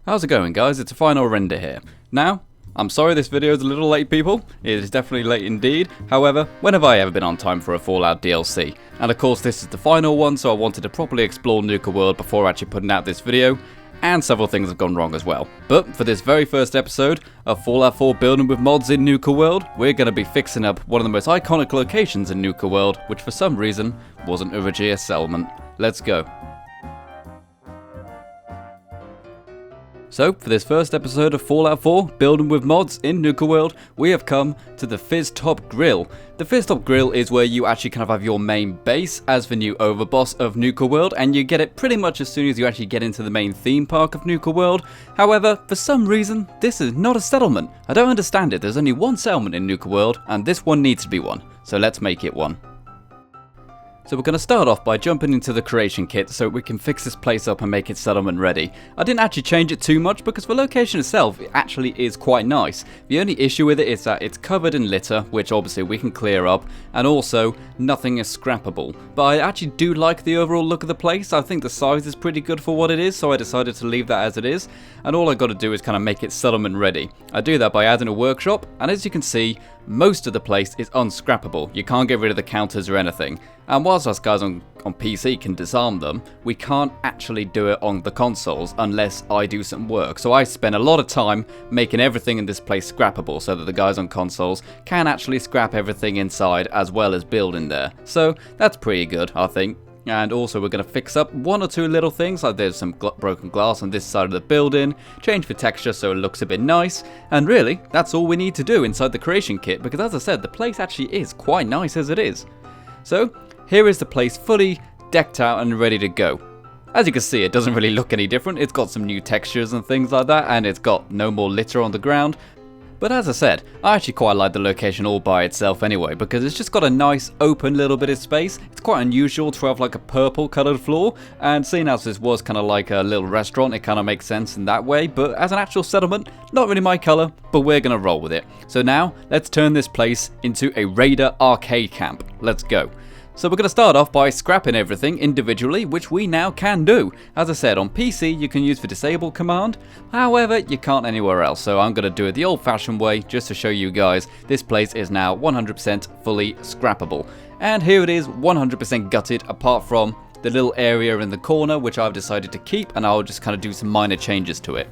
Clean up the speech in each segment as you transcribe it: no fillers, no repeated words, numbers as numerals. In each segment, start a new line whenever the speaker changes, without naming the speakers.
How's it going, guys? It's a final render here. Now, I'm sorry this video is a little late, people. It is definitely late indeed. However, when have I ever been on time for a Fallout DLC? And of course this is the final one, so I wanted to properly explore Nuka World before actually putting out this video. And several things have gone wrong as well. But for this very first episode of Fallout 4 Building with Mods in Nuka World, we're going to be fixing up one of the most iconic locations in Nuka World, which for some reason wasn't a g.e.c.k settlement. Let's go. So, for this first episode of Fallout 4, Building with Mods in Nuka World, we have come to the Fizztop Grille. The Fizztop Grille is where you actually kind of have your main base as the new overboss of Nuka World, and you get it pretty much as soon as you actually get into the main theme park of Nuka World. However, for some reason, this is not a settlement. I don't understand it. There's only one settlement in Nuka World, and this one needs to be one. So let's make it one. So we're going to start off by jumping into the creation kit so we can fix this place up and make it settlement ready. I didn't actually change it too much because the location itself actually is quite nice. The only issue with it is that it's covered in litter, which obviously we can clear up, and also nothing is scrappable. But I actually do like the overall look of the place. I think the size is pretty good for what it is, so I decided to leave that as it is. And all I got to do is kind of make it settlement ready. I do that by adding a workshop, and as you can see, most of the place is unscrappable. You can't get rid of the counters or anything. And whilst us guys on PC can disarm them, we can't actually do it on the consoles unless I do some work. So I spend a lot of time making everything in this place scrappable so that the guys on consoles can actually scrap everything inside as well as build in there. So that's pretty good, I think. And also we're going to fix up one or two little things, like there's some broken glass on this side of the building, change the texture so it looks a bit nice, and really, that's all we need to do inside the creation kit, because as I said, the place actually is quite nice as it is. So, here is the place fully decked out and ready to go. As you can see, it doesn't really look any different. It's got some new textures and things like that, and it's got no more litter on the ground. But as I said, I actually quite like the location all by itself anyway, because it's just got a nice open little bit of space. It's quite unusual to have like a purple coloured floor, and seeing as this was kind of like a little restaurant, it kind of makes sense in that way. But as an actual settlement, not really my colour, but we're going to roll with it. So now, let's turn this place into a Raider arcade camp. Let's go. So we're going to start off by scrapping everything individually, which we now can do. As I said, on PC you can use the disable command, however you can't anywhere else, so I'm going to do it the old fashioned way just to show you guys this place is now 100% fully scrappable. And here it is, 100% gutted apart from the little area in the corner which I've decided to keep, and I'll just kind of do some minor changes to it.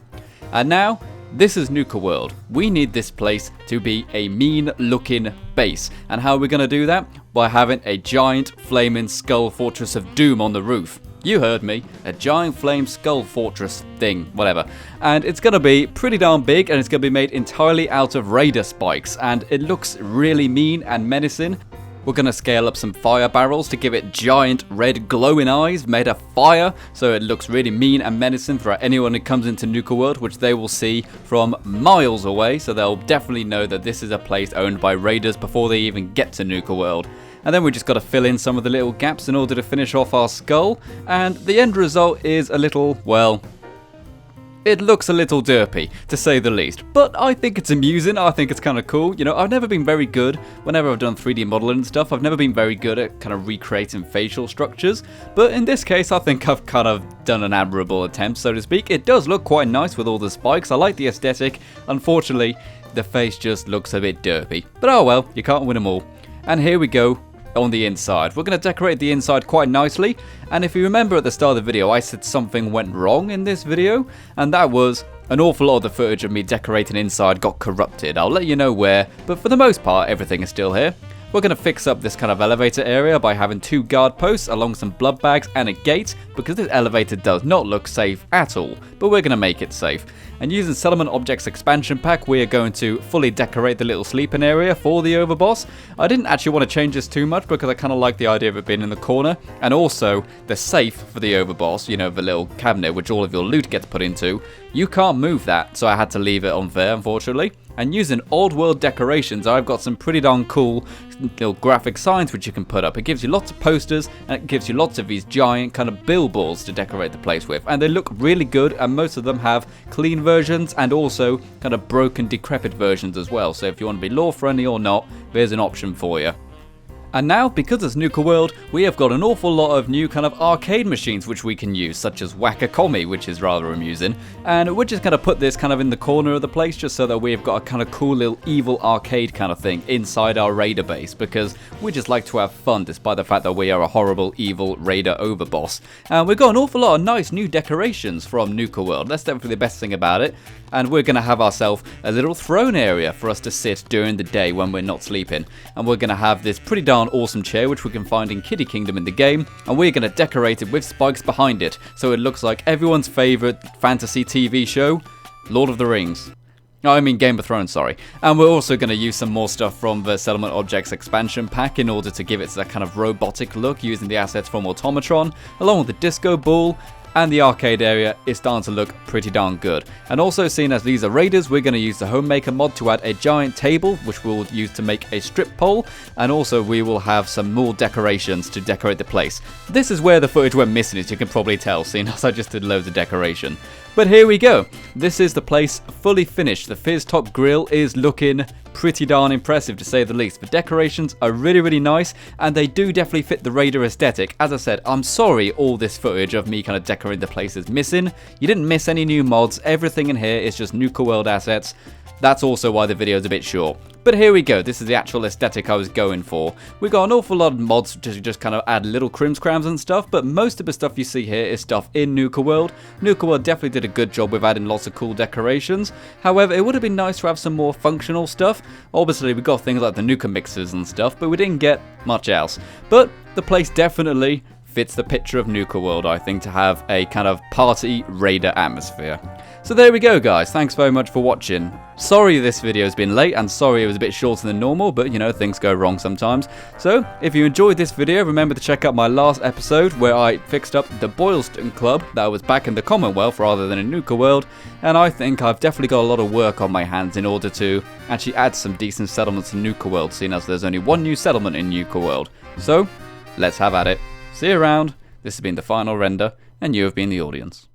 And now, this is Nuka World. We need this place to be a mean looking base. And how are we going to do that? By having a giant flaming skull fortress of doom on the roof. You heard me, a giant flame skull fortress thing, whatever. And it's going to be pretty darn big, and it's going to be made entirely out of raider spikes, and it looks really mean and menacing. We're going to scale up some fire barrels to give it giant red glowing eyes made of fire, so it looks really mean and menacing for anyone who comes into Nuka World, which they will see from miles away, so they'll definitely know that this is a place owned by raiders before they even get to Nuka World. And then we just got to fill in some of the little gaps in order to finish off our skull, and the end result is a little, well, it looks a little derpy, to say the least, but I think it's amusing. I think it's kind of cool. You know, I've never been very good, whenever I've done 3D modeling and stuff, I've never been very good at kind of recreating facial structures, but in this case I think I've kind of done an admirable attempt, so to speak. It does look quite nice with all the spikes. I like the aesthetic. Unfortunately, the face just looks a bit derpy, but oh well, you can't win them all. And here we go. On the inside, we're going to decorate the inside quite nicely, and if you remember at the start of the video I said something went wrong in this video, and that was an awful lot of the footage of me decorating inside got corrupted. I'll let you know where, but for the most part everything is still here. We're going to fix up this kind of elevator area by having 2 guard posts along some blood bags and a gate, because this elevator does not look safe at all, but we're going to make it safe. And using Settlement Objects expansion pack, we are going to fully decorate the little sleeping area for the overboss. I didn't actually want to change this too much because I kind of like the idea of it being in the corner, and also the safe for the overboss, you know, the little cabinet which all of your loot gets put into. You can't move that, so I had to leave it on there, unfortunately. And using old world decorations, I've got some pretty darn cool little graphic signs which you can put up. It gives you lots of posters, and it gives you lots of these giant kind of billboards to decorate the place with, and they look really good, and most of them have clean versions and also kind of broken, decrepit versions as well. So if you want to be lore friendly or not, there's an option for you. And now, because it's Nuka World, we have got an awful lot of new kind of arcade machines which we can use, such as Whack-A-Commie, which is rather amusing. And we're just going to put this kind of in the corner of the place just so that we've got a kind of cool little evil arcade kind of thing inside our raider base, because we just like to have fun despite the fact that we are a horrible evil raider overboss. And we've got an awful lot of nice new decorations from Nuka World. That's definitely the best thing about it. And we're going to have ourselves a little throne area for us to sit during the day when we're not sleeping. And we're going to have this pretty darn awesome chair which we can find in Kiddie Kingdom in the game. And we're going to decorate it with spikes behind it, so it looks like everyone's favourite fantasy TV show, Lord of the Rings. No, I mean Game of Thrones, sorry. And we're also going to use some more stuff from the Settlement Objects expansion pack in order to give it that kind of robotic look using the assets from Automatron, along with the disco ball. And the arcade area is starting to look pretty darn good. And also, seeing as these are raiders, we're going to use the Homemaker mod to add a giant table, which we'll use to make a strip pole. And also we will have some more decorations to decorate the place. This is where the footage went missing, as you can probably tell, seeing as I just did loads of decoration. But here we go. This is the place fully finished. The Fizztop Grille is looking pretty darn impressive, to say the least. The decorations are really, really nice, and they do definitely fit the raider aesthetic. As I said, I'm sorry all this footage of me kind of decorating the place is missing. You didn't miss any new mods. Everything in here is just Nuka World assets. That's also why the video is a bit short. But here we go, this is the actual aesthetic I was going for. We got an awful lot of mods to just kind of add little crimscrams and stuff, but most of the stuff you see here is stuff in Nuka World. Nuka World definitely did a good job with adding lots of cool decorations. However, it would have been nice to have some more functional stuff. Obviously, we got things like the Nuka mixers and stuff, but we didn't get much else. But the place definitely fits the picture of Nuka World, I think, to have a kind of party raider atmosphere. So there we go, guys. Thanks very much for watching. Sorry this video has been late, and sorry it was a bit shorter than normal, but you know, things go wrong sometimes. So if you enjoyed this video, remember to check out my last episode where I fixed up the Boylston Club that was back in the Commonwealth rather than in Nuka World, and I think I've definitely got a lot of work on my hands in order to actually add some decent settlements in Nuka World, seeing as there's only one new settlement in Nuka World. So let's have at it. See you around. This has been the final render, and you have been the audience.